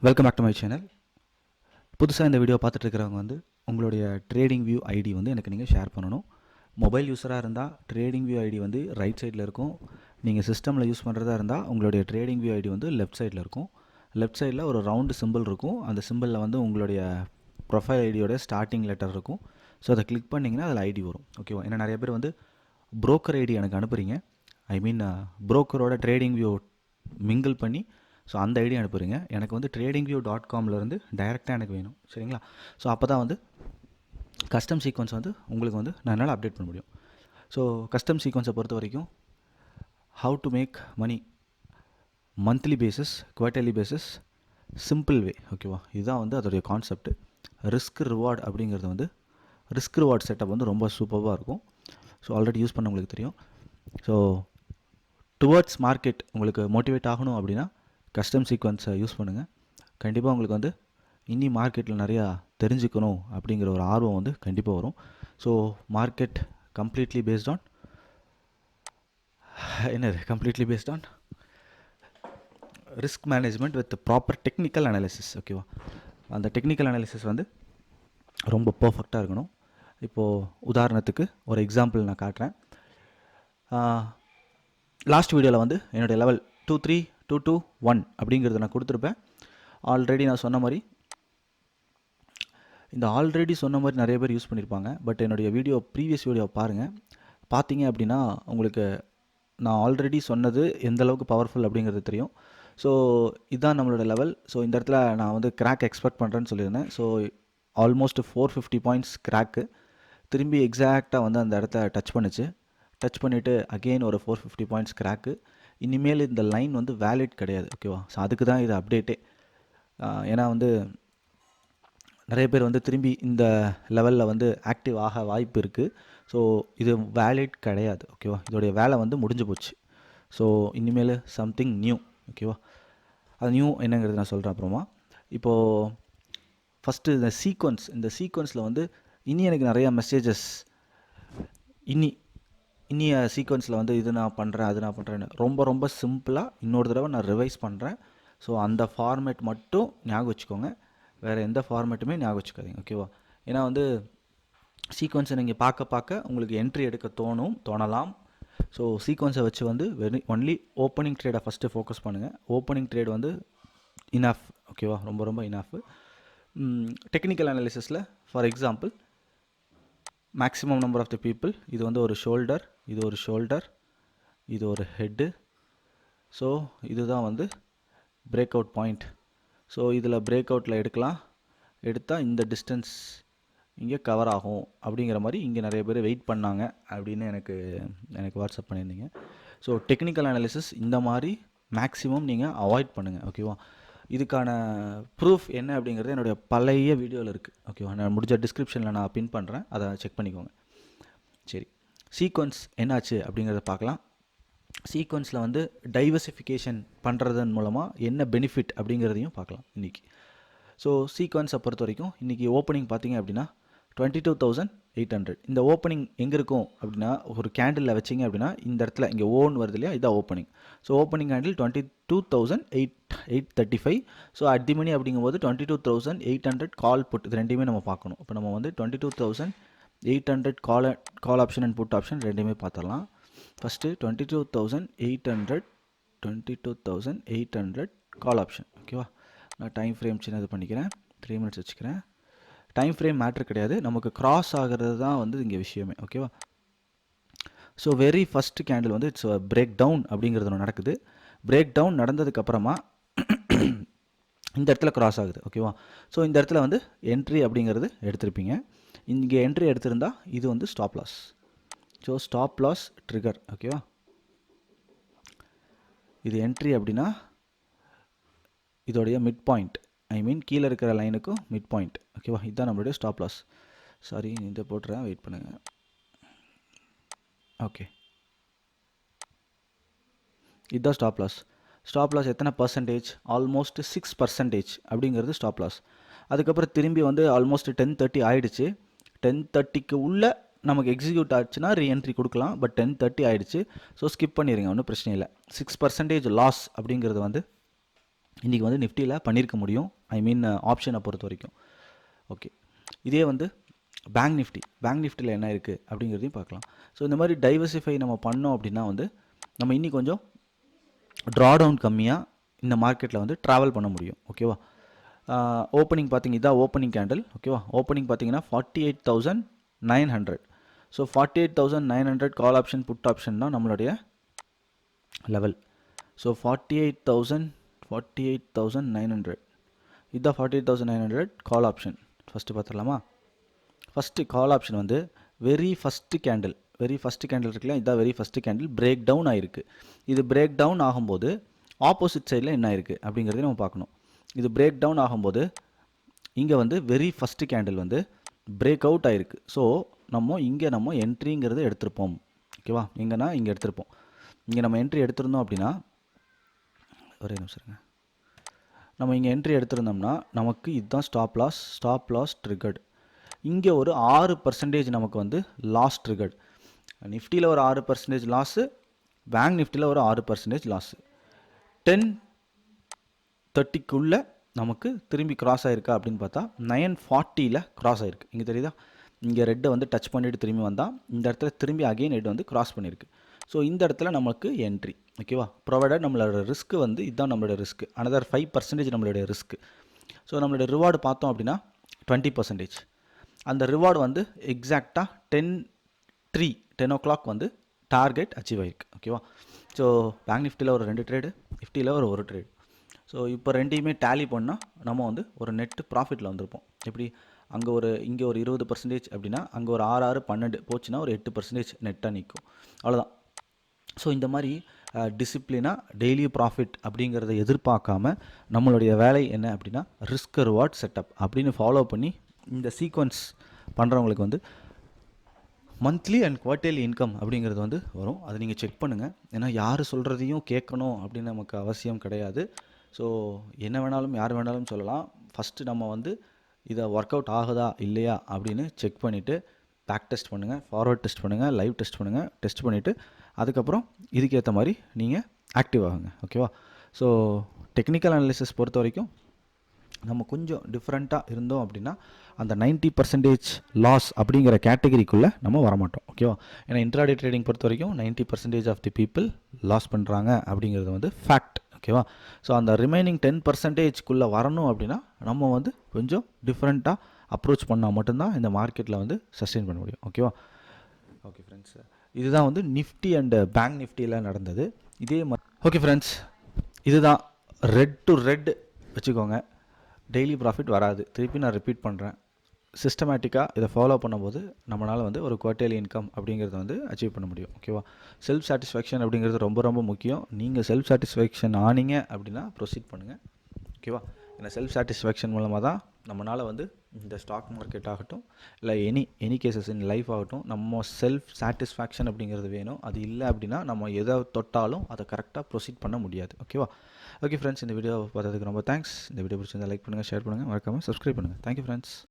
Welcome back to my channel. புதுசாக இந்த video பார்த்துட்டு இருக்கிறவங்க வந்து உங்களுடைய ட்ரேடிங் வியூ ஐடி வந்து எனக்கு நீங்கள் ஷேர் பண்ணணும். மொபைல் யூஸராக இருந்தால் ட்ரேடிங் வியூ ஐடி வந்து ரைட் சைடில் இருக்கும். நீங்கள் சிஸ்டமில் யூஸ் பண்ணுறதா இருந்தால் உங்களுடைய ட்ரேடிங் வியூ ஐடி வந்து லெஃப்ட் சைடில் இருக்கும். லெஃப்ட் சைடில் ஒரு ரவுண்டு சிம்பிள் இருக்கும். அந்த சிம்பிளில் வந்து உங்களுடைய ப்ரொஃபைல் ஐடியோட ஸ்டார்டிங் லெட்டர் இருக்கும். ஸோ அதை கிளிக் பண்ணிங்கன்னா அதில் ஐடி வரும். ஓகேவா? ஏன்னா நிறைய பேர் வந்து புரோக்கர் ஐடி எனக்கு அனுப்புகிறீங்க. ஐ மீன் புரோக்கரோட ட்ரேடிங் வியூ மிங்கிள் பண்ணி ஸோ அந்த ஐடி அனுப்புறீங்க. எனக்கு வந்து tradingview.comலேருந்து டைரெக்டாக எனக்கு வேணும். சரிங்களா? ஸோ அப்போ தான் வந்து கஸ்டம் சீக்வன்ஸ் வந்து உங்களுக்கு வந்து நான் என்னால் அப்டேட் பண்ண முடியும். ஸோ கஸ்டம் சீக்வன்ஸை பொறுத்த வரைக்கும் how to make money monthly basis, quarterly basis, simple way. ஓகேவா? இதுதான் வந்து அதோடைய கான்செப்ட். ரிஸ்க் ரிவார்டு அப்படிங்கிறது வந்து ரிஸ்க் ரிவார்ட் செட்டப் வந்து ரொம்ப சூப்பராக இருக்கும். ஸோ ஆல்ரெடி யூஸ் பண்ண உங்களுக்கு தெரியும். ஸோ டுவர்ட்ஸ் மார்க்கெட் உங்களுக்கு மோட்டிவேட் ஆகணும் அப்படின்னா கஸ்டம் சீக்வன்ஸை யூஸ் பண்ணுங்கள். கண்டிப்பாக உங்களுக்கு வந்து இன்னி மார்க்கெட்டில் நிறையா தெரிஞ்சுக்கணும் அப்படிங்கிற ஒரு ஆர்வம் வந்து கண்டிப்பாக வரும். So market completely based on completely based on risk management with proper technical analysis. ஓகேவா? அந்த டெக்னிக்கல் அனாலிசிஸ் வந்து ரொம்ப பர்ஃபெக்டாக இருக்கணும். இப்போது உதாரணத்துக்கு ஒரு எக்ஸாம்பிள் நான் காட்டுறேன். லாஸ்ட் வீடியோவில் வந்து என்னுடைய லெவல் 23221 அப்படிங்கிறத நான் கொடுத்துருப்பேன். ஆல்ரெடி நான் சொன்ன மாதிரி நிறைய பேர் யூஸ் பண்ணியிருப்பாங்க. பட் என்னுடைய ப்ரீவியஸ் வீடியோ பாருங்கள். பார்த்தீங்க அப்படின்னா உங்களுக்கு நான் ஆல்ரெடி சொன்னது எந்த அளவுக்கு பவர்ஃபுல் அப்படிங்கிறது தெரியும். ஸோ இதுதான் நம்மளோட லெவல். ஸோ இந்த இடத்துல நான் வந்து கிராக் எக்ஸ்பெக்ட் பண்ணுறேன்னு சொல்லியிருந்தேன். ஸோ ஆல்மோஸ்ட் 450 பாயிண்ட்ஸ் கிராக்கு திரும்பி எக்ஸாக்டாக வந்து அந்த இடத்த டச் பண்ணிவிட்டு அகெயின் ஒரு 450 பாயிண்ட்ஸ் கிராக்கு. இனிமேல் இந்த லைன் வந்து வேலிட் கிடையாது. ஓகேவா? ஸோ அதுக்கு தான் இது அப்டேட்டே. ஏன்னா வந்து நிறைய பேர் வந்து திரும்பி இந்த லெவலில் வந்து ஆக்டிவ் ஆக வாய்ப்பு இருக்குது. ஸோ இது வேலிட் கிடையாது. ஓகேவா? இதோடைய வேலை வந்து முடிஞ்சு போச்சு. ஸோ இனிமேல் சம்திங் நியூ. ஓகேவா? அது நியூ என்னங்கிறது நான் சொல்கிறேன் அப்புறமா. இப்போது ஃபஸ்ட்டு இந்த சீக்வன்ஸில் வந்து இனி எனக்கு நிறையா மெசேஜஸ் இனிய சீக்வன்ஸில் வந்து இது நான் பண்ணுறேன் அது நான் பண்ணுறேன்னு ரொம்ப சிம்பிளாக இன்னொரு தடவை நான் ரிவைஸ் பண்ணுறேன். ஸோ அந்த ஃபார்மேட் மட்டும் ஞாபகம் வச்சுக்கோங்க. வேறு எந்த ஃபார்மேட்டுமே ஞாபகம் வச்சுக்காதீங்க. ஓகேவா? ஏன்னா வந்து சீக்வன்ஸை நீங்கள் பார்க்க உங்களுக்கு என்ட்ரி எடுக்க தோணலாம். ஸோ சீக்வன்ஸை வச்சு வந்து ஒன்லி ஓப்பனிங் ட்ரேடை ஃபஸ்ட்டு ஃபோக்கஸ் பண்ணுங்கள். ஓப்பனிங் ட்ரேட் வந்து இனஃப். ஓகேவா? ரொம்ப இனஃப். டெக்னிக்கல் அனாலிசிஸில் for example maximum number of the people, இது வந்து ஒரு ஷோல்டர், இது ஒரு ஹெட்டு. ஸோ இதுதான் வந்து பிரேக் அவுட் பாயிண்ட். ஸோ இதில் பிரேக் அவுட்டில் எடுத்தால் இந்த டிஸ்டன்ஸ் இங்கே கவர் ஆகும் அப்படிங்கிற மாதிரி இங்கே நிறைய பேர் வெயிட் பண்ணாங்க அப்படின்னு எனக்கு வாட்ஸ்அப் பண்ணியிருந்தீங்க. ஸோ டெக்னிக்கல் அனாலிசிஸ் இந்த மாதிரி மேக்ஸிமம் நீங்கள் அவாய்ட் பண்ணுங்கள். ஓகேவா? இதுக்கான ப்ரூஃப் என்ன அப்படிங்கிறது என்னுடைய பழைய வீடியோவில் இருக்குது. ஓகேவா? நான் முடிஞ்ச டிஸ்கிரிப்ஷனில் நான் பின் பண்ணுறேன், அதை செக் பண்ணிக்கோங்க. சரி, சீக்வன்ஸ் என்னாச்சு அப்படிங்கிறத பார்க்கலாம். சீக்வன்ஸில் வந்து டைவர்சிஃபிகேஷன் பண்ணுறதன் மூலமாக என்ன பெனிஃபிட் அப்படிங்கிறதையும் பார்க்கலாம் இன்றைக்கி. ஸோ சீக்வன்ஸை பொறுத்த வரைக்கும் இன்றைக்கி ஓப்பனிங் பார்த்தீங்க அப்படின்னா 22,800. இந்த ஓப்பனிங் எங்கே இருக்கும் அப்படின்னா ஒரு கேண்டிலில் வச்சிங்க அப்படின்னா இந்த இடத்துல இங்கே ஓன் வருது இல்லையா, இதான் opening. So opening candle 22,835. So at the money அப்படிங்கும்போது 22,800 கால் புட், இது ரெண்டையுமே நம்ம பார்க்கணும். இப்போ நம்ம வந்து 22,800 call option and put option ரெண்டையுமே பார்த்துடலாம். First 22,800 call option. ஓகேவா? நான் டைம் ஃப்ரேம் சின்னது பண்ணிக்கிறேன், 3 minutes வச்சுக்கிறேன். டைம் ஃப்ரேம் மேட்ரு கிடையாது, நமக்கு கிராஸ் ஆகிறது தான் வந்து இங்கே விஷயமே. ஓகேவா? ஸோ வெரி ஃபஸ்ட் கேண்டில் வந்து இட்ஸ் பிரேக் டவுன் அப்படிங்கிறது ஒன்று நடக்குது. பிரேக் டவுன் நடந்ததுக்கப்புறமா இந்த இடத்துல கிராஸ் ஆகுது. ஓகேவா? ஸோ இந்த இடத்துல வந்து என்ட்ரி அப்படிங்கிறது எடுத்திருப்பீங்க. இங்கே என்ட்ரி எடுத்திருந்தா இது வந்து stop loss. So stop loss trigger. ஓகேவா? இது என்ட்ரி அப்படின்னா இதோடைய மிட் பாயிண்ட், ஐ மீன் கீழே இருக்கிற லைனுக்கும் மிட் பாயிண்ட். ஓகேவா? இதுதான் நம்மளுடைய ஸ்டாப் லாஸ். சாரி, இந்த போட்டுறேன், வெயிட் பண்ணுங்கள். ஓகே, இதுதான் ஸ்டாப் லாஸ். ஸ்டாப் லாஸ் எத்தனை பர்சன்டேஜ்? ஆல்மோஸ்ட் 6% அப்படிங்கிறது ஸ்டாப் லாஸ். அதுக்கப்புறம் திரும்பி வந்து ஆல்மோஸ்ட் 10:30 ஆகிடுச்சு. 10:30க்கு உள்ளே நமக்கு எக்ஸிக்யூட் ஆச்சுன்னா ரீஎன்ட்ரி கொடுக்கலாம். பட் 10:30 ஆகிடுச்சு. ஸோ ஸ்கிப் பண்ணிடுங்க, ஒன்றும் பிரச்சனை இல்லை. 6% லாஸ் அப்படிங்கிறது வந்து இன்றைக்கி வந்து நிஃப்டியில் பண்ணியிருக்க முடியும். ஐ மீன் ஆப்ஷனை பொறுத்த வரைக்கும். ஓகே, இதே வந்து பேங்க் நிஃப்டியில் என்ன இருக்குது அப்படிங்கிறதையும் பார்க்கலாம். ஸோ இந்த மாதிரி டைவர்சிஃபை நம்ம பண்ணோம் அப்படின்னா வந்து நம்ம இன்னி கொஞ்சம் ட்ரா டவுன் கம்மியாக இந்த மார்க்கெட்டில் வந்து ட்ராவல் பண்ண முடியும். ஓகேவா? ஓப்பனிங் பார்த்தீங்க, இதான் ஓப்பனிங் கேண்டில். ஓகேவா? ஓப்பனிங் பார்த்தீங்கன்னா 48,900. So 48,900 call option put option தான் நம்மளுடைய லெவல். ஸோ 48,900 இதுதான் 48,900 கால் ஆப்ஷன். ஃபஸ்ட்டு பார்த்துடலாமா? ஃபஸ்ட்டு கால் ஆப்ஷன் வந்து வெரி ஃபஸ்ட்டு கேண்டில் இருக்குல்ல, இதுதான் very first candle break down ஆகிருக்கு. இது பிரேக் டவுன் ஆகும்போது ஆப்போசிட் சைடில் என்ன ஆயிருக்கு அப்படிங்கிறதையும் நம்ம பார்க்கணும். இது பிரேக் டவுன் ஆகும்போது இங்கே வந்து வெரி ஃபஸ்ட்டு கேண்டில் வந்து பிரேக் அவுட் ஆகிருக்கு. ஸோ இங்கே நம்ம என்ட்ரிங்கிறது எடுத்திருப்போம். ஓகேவா? எங்கன்னா இங்கே எடுத்திருப்போம். இங்கே நம்ம என்ட்ரி எடுத்திருந்தோம் அப்படின்னா, ஒரே நிமிஷம் இருங்க, நம்ம இங்கே என்ட்ரி எடுத்திருந்தோம்னா நமக்கு இதுதான் ஸ்டாப் லாஸ் ட்ரிகர்டு. இங்கே ஒரு 6% நமக்கு வந்து லாஸ் ட்ரிகர்டு. நிஃப்டியில் ஒரு 6% லாஸு, பேங்க் நிஃப்டியில் ஒரு 6% லாஸு. 10:30க்குள்ளே நமக்கு திரும்பி கிராஸ் ஆகிருக்கா அப்படின்னு பார்த்தா 9:40 கிராஸ் ஆகிருக்கு. இங்கே தெரியுதா? இங்கே ரெட்டை வந்து டச் பண்ணிவிட்டு திரும்பி வந்தால் இந்த இடத்துல திரும்பி அகெயின் ரெட் வந்து கிராஸ் பண்ணியிருக்கு. ஸோ இந்த இடத்துல நமக்கு என்ட்ரி. ஓகேவா? ப்ரொவைடட் நம்மளோட ரிஸ்க்கு வந்து இதுதான் நம்மளோட ரிஸ்க்கு. அனதர் 5% நம்மளுடைய ரிஸ்க்கு. ஸோ நம்மளுடைய ரிவார்டு பார்த்தோம் அப்படின்னா 20%. அந்த ரிவார்டு வந்து எக்ஸாக்டாக 10 o'clock வந்து டார்கெட் அச்சீவ் ஆகிருக்கு. ஓகேவா? ஸோ பேங்க் நிஃப்டியில் ஒரு 2 ட்ரேடு, நிஃப்டியில் ஒரு ட்ரேடு. ஸோ இப்போ ரெண்டையுமே டேலி பண்ணால் நம்ம வந்து ஒரு நெட்டு ப்ராஃபிட்டில் வந்திருப்போம். எப்படி? இங்கே ஒரு 20% அப்படின்னா அங்கே ஒரு 6, 12 போச்சுன்னா ஒரு 8% நெட்டாக நிற்கும். அவ்வளோதான். ஸோ இந்த மாதிரி டிசிப்ளினாக டெய்லி ப்ராஃபிட் அப்படிங்கிறத எதிர்பார்க்காம நம்மளுடைய வேலை என்ன அப்படின்னா ரிஸ்க் ரிவார்ட் செட்டப் அப்படின்னு ஃபாலோ பண்ணி இந்த சீக்வன்ஸ் பண்ணுறவங்களுக்கு வந்து மந்த்லி அண்ட் குவார்ட்டர்லி இன்கம் அப்படிங்கிறது வந்து வரும். அதை நீங்கள் செக் பண்ணுங்கள். ஏன்னா யார் சொல்கிறதையும் கேட்கணும் அப்படின்னு நமக்கு அவசியம் கிடையாது. ஸோ என்ன வேணாலும் யார் வேணாலும் சொல்லலாம். ஃபஸ்ட்டு நம்ம வந்து இதை ஒர்க் அவுட் ஆகுதா இல்லையா அப்படின்னு செக் பண்ணிவிட்டு பேக் டெஸ்ட் பண்ணுங்கள், ஃபார்வர்ட் டெஸ்ட் பண்ணுங்கள், லைவ் டெஸ்ட் பண்ணுங்கள். டெஸ்ட் பண்ணிவிட்டு அதுக்கப்புறம் இதுக்கேற்ற மாதிரி நீங்கள் ஆக்டிவ் ஆகுங்க. ஓகேவா? ஸோ டெக்னிக்கல் அனாலிசிஸ் பொறுத்த வரைக்கும் நம்ம கொஞ்சம் டிஃப்ரெண்ட்டாக இருந்தோம் அப்படின்னா அந்த 90% லாஸ் அப்படிங்கிற கேட்டகரிக்குள்ளே நம்ம வரமாட்டோம். ஓகேவா? ஏன்னா இன்ட்ராடே ட்ரேடிங் பொறுத்த வரைக்கும் 90% ஆஃப் தி பீப்புள் லாஸ் பண்ணுறாங்க அப்படிங்கிறது வந்து ஃபேக்ட். ஓகேவா? ஸோ அந்த ரிமைனிங் 10%க்குள்ளே வரணும் அப்படின்னா நம்ம வந்து கொஞ்சம் டிஃப்ரெண்ட்டாக அப்ரோச் பண்ணால் மட்டும்தான் இந்த மார்க்கெட்டில் வந்து சஸ்டெயின் பண்ண முடியும். ஓகேவா? ஓகே ஃப்ரெண்ட்ஸ், இதுதான் வந்து நிஃப்டி அண்ட் பேங்க் நிஃப்டியில் நடந்தது. இதே மாதிரி ஓகே ஃப்ரெண்ட்ஸ், இதுதான் ரெட் டு ரெட் வச்சுக்கோங்க. டெய்லி ப்ராஃபிட் வராது. திருப்பி நான் ரிப்பீட் பண்ணுறேன். சிஸ்டமேட்டிக்காக இதை ஃபாலோ பண்ணும்போது நம்மளால் வந்து ஒரு குவார்ட்டர்லி இன்கம் அப்படிங்கிறத வந்து அச்சீவ் பண்ண முடியும். ஓகேவா? செல்ஃப் சாட்டிஸ்ஃபேக்ஷன் அப்படிங்கிறது ரொம்ப ரொம்ப முக்கியம். நீங்கள் செல்ஃப் சாட்டிஸ்ஃபேக்ஷன் ஆனீங்க அப்படின்னா ப்ரொசீட் பண்ணுங்கள். ஓகேவா? ஏன்னா செல்ஃப் சாட்டிஸ்ஃபேக்ஷன் மூலமாக தான் நம்மளால் வந்து இந்த ஸ்டாக் மார்க்கெட் ஆகட்டும், இல்லை எனி கேசஸ் இன் லைஃப் ஆகட்டும், நம்ம செல்ஃப் சாட்டிஸ்ஃபேக்ஷன் அப்படிங்கிறது வேணும். அது இல்லை அப்படின்னா நம்ம எதை தொட்டாலும் அதை கரெக்டாக ப்ரொசீட் பண்ண முடியாது. ஓகேவா? ஓகே ஃப்ரெண்ட்ஸ், இந்த வீடியோ பார்த்ததுக்கு ரொம்ப தேங்க்ஸ். இந்த வீடியோ பிடிச்சிருந்தா லைக் பண்ணுங்கள், ஷேர் பண்ணுங்கள், மறக்காமல் சப்ஸ்கிரைப் பண்ணுங்கள். Thank you friends.